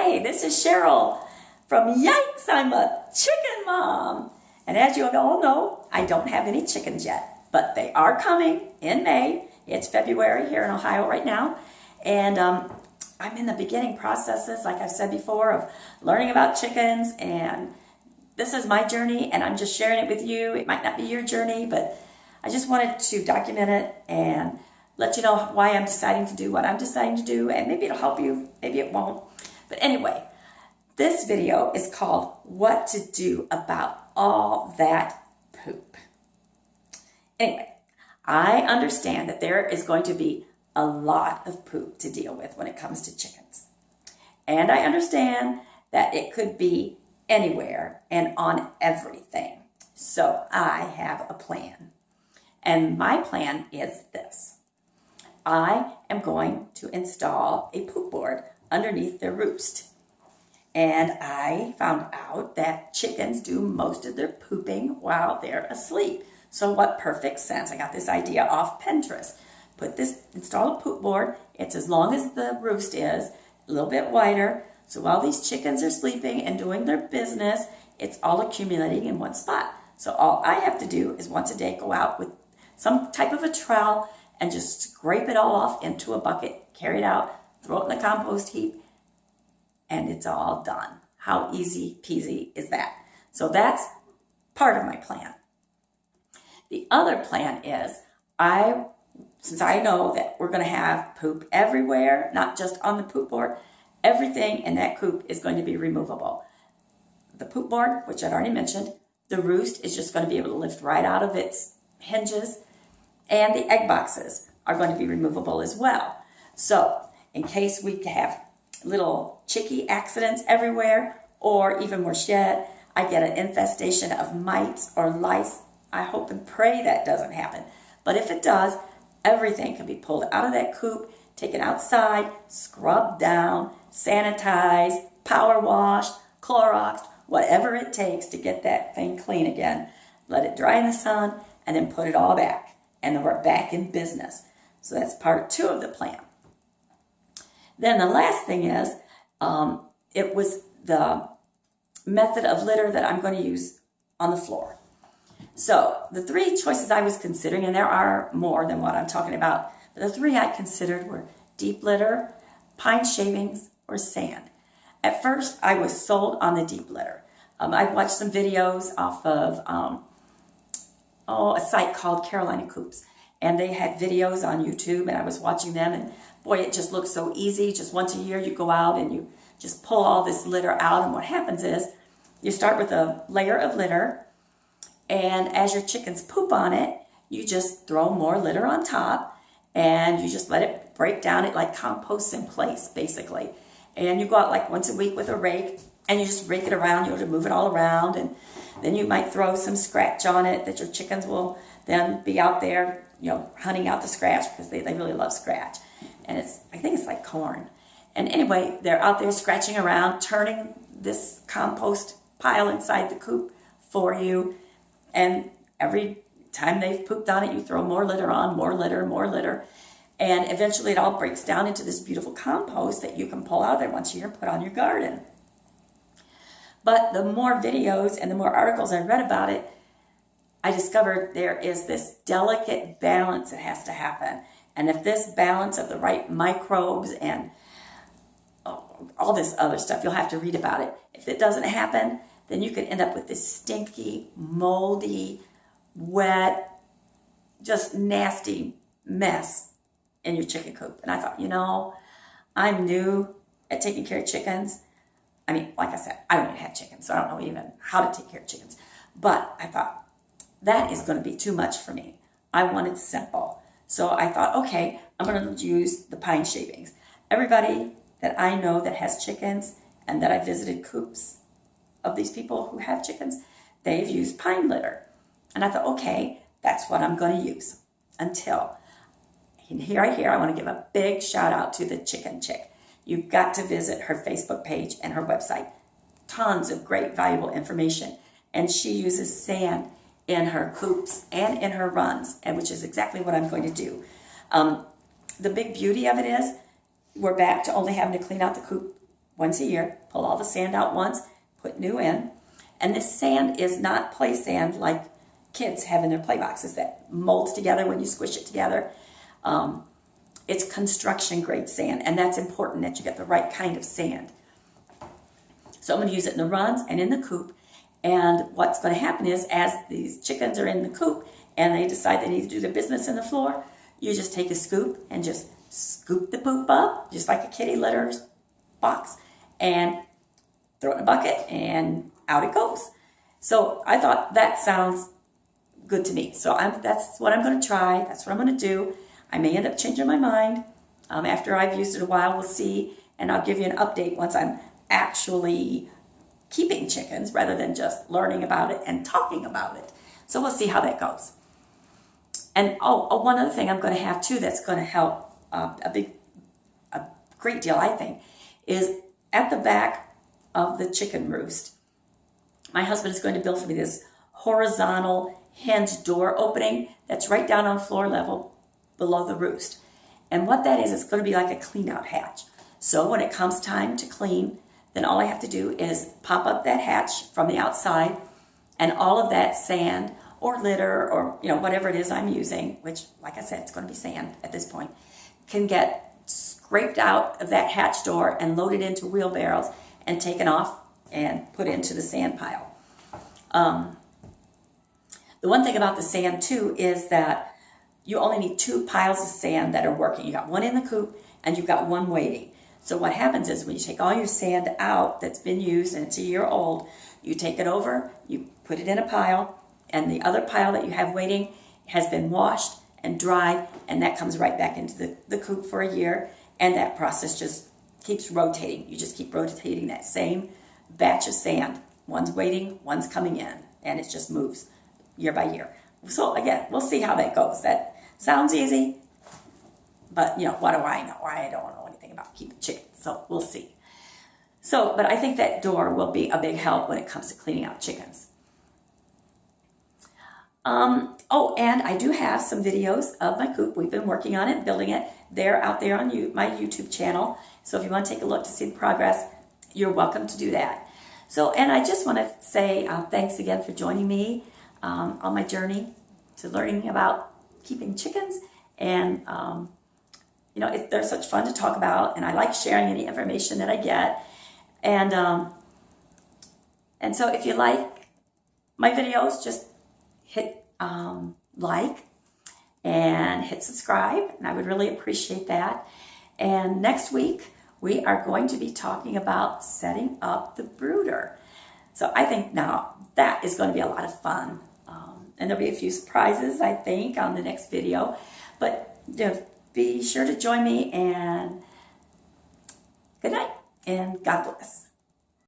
Hi, this is Cheryl from Yikes, I'm a Chicken Mom. And as you all know, I don't have any chickens yet, but they are coming in May. It's February here in Ohio right now. And I'm in the beginning processes, like I've said before, of learning about chickens. And this is my journey, and I'm just sharing it with you. It might not be your journey, but I just wanted to document it and let you know why I'm deciding to do what I'm deciding to do, and maybe it'll help you, maybe it won't. But anyway, this video is called What to Do About All That Poop. Anyway, I understand that there is going to be a lot of poop to deal with when it comes to chickens. And I understand that it could be anywhere and on everything. So I have a plan. And my plan is this. I am going to install a poop board underneath their roost. And I found out that chickens do most of their pooping while they're asleep. So what perfect sense. I got this idea off Pinterest. Install a poop board. It's as long as the roost is, a little bit wider. So while these chickens are sleeping and doing their business, it's all accumulating in one spot. So all I have to do is once a day go out with some type of a trowel and just scrape it all off into a bucket, carry it out, throw it in the compost heap, and it's all done. How easy peasy is that? So that's part of my plan. The other plan is, since I know that we're going to have poop everywhere, not just on the poop board, everything in that coop is going to be removable. The poop board, which I've already mentioned, the roost is just going to be able to lift right out of its hinges, and the egg boxes are going to be removable as well. So in case we have little chickie accidents everywhere, or even worse yet, I get an infestation of mites or lice, I hope and pray that doesn't happen. But if it does, everything can be pulled out of that coop, taken outside, scrubbed down, sanitized, power washed, Cloroxed, whatever it takes to get that thing clean again. Let it dry in the sun, and then put it all back. And then we're back in business. So that's part 2 of the plan. Then the last thing is, it was the method of litter that I'm going to use on the floor. So the 3 choices I was considering, and there are more than what I'm talking about, but the 3 I considered were deep litter, pine shavings, or sand. At first, I was sold on the deep litter. I watched some videos off of a site called Carolina Coops, and they had videos on YouTube, and I was watching them, and boy, it just looked so easy. Just once a year, you go out and you just pull all this litter out, and what happens is you start with a layer of litter, and as your chickens poop on it, you just throw more litter on top, and you just let it break down. It like composts in place, basically. And you go out like once a week with a rake, and you just rake it around, to move it all around, and then you might throw some scratch on it that your chickens will then be out there, hunting out the scratch, because they really love scratch. And I think it's like corn. And anyway, they're out there scratching around, turning this compost pile inside the coop for you. And every time they've pooped on it, you throw more litter on, more litter, more litter. And eventually it all breaks down into this beautiful compost that you can pull out of there once a year and put on your garden. But the more videos and the more articles I read about it, I discovered there is this delicate balance that has to happen. And if this balance of the right microbes and all this other stuff, you'll have to read about it. If it doesn't happen, then you can end up with this stinky, moldy, wet, just nasty mess in your chicken coop. And I thought, I'm new at taking care of chickens. I mean, like I said, I don't even have chickens, so I don't know even how to take care of chickens. But I thought, that is going to be too much for me. I wanted simple. So I thought, okay, I'm going to use the pine shavings. Everybody that I know that has chickens and that I visited coops of these people who have chickens, they've used pine litter. And I thought, okay, that's what I'm going to use. Until, I want to give a big shout out to the Chicken Chick. You've got to visit her Facebook page and her website. Tons of great, valuable information. And she uses sand in her coops and in her runs, and which is exactly what I'm going to do. The big beauty of it is we're back to only having to clean out the coop once a year, pull all the sand out once, put new in. And this sand is not play sand like kids have in their play boxes that molds together when you squish it together. It's construction grade sand, and that's important that you get the right kind of sand. So I'm going to use it in the runs and in the coop. And what's going to happen is, as these chickens are in the coop and they decide they need to do their business in the floor, you just take a scoop and just scoop the poop up, just like a kitty litter box, and throw it in a bucket, and out it goes. So I thought that sounds good to me. So that's what I'm going to try. That's what I'm going to do. I may end up changing my mind. After I've used it a while, we'll see, and I'll give you an update once I'm actually keeping chickens rather than just learning about it and talking about it. So we'll see how that goes. And one other thing I'm going to have too that's going to help a great deal, I think, is at the back of the chicken roost. My husband is going to build for me this horizontal hinge door opening that's right down on floor level below the roost. And what that is, it's going to be like a clean out hatch. So when it comes time to clean, then all I have to do is pop up that hatch from the outside, and all of that sand or litter or whatever it is I'm using, which, like I said, it's going to be sand at this point, can get scraped out of that hatch door and loaded into wheelbarrows and taken off and put into the sand pile. The one thing about the sand too is that you only need 2 piles of sand that are working. You got one in the coop and you've got one waiting. So what happens is when you take all your sand out that's been used and it's a year old, you take it over, you put it in a pile, and the other pile that you have waiting has been washed and dried, and that comes right back into the coop for a year, and that process just keeps rotating. You just keep rotating that same batch of sand. One's waiting, one's coming in, and it just moves year by year. So again, we'll see how that goes. That sounds easy, but what do I know? I don't know anything about keeping chickens, so we'll see. But I think that door will be a big help when it comes to cleaning out chickens. And I do have some videos of my coop. We've been working on it, building it. They're out there on my YouTube channel. So if you want to take a look to see the progress, you're welcome to do that. And I just want to say thanks again for joining me on my journey to learning about keeping chickens. And, they're such fun to talk about, and I like sharing any information that I get. And so if you like my videos, just hit like and hit subscribe, and I would really appreciate that. And next week, we are going to be talking about setting up the brooder. So I think now that is going to be a lot of fun. And there'll be a few surprises, I think, on the next video. But be sure to join me, and good night, and God bless.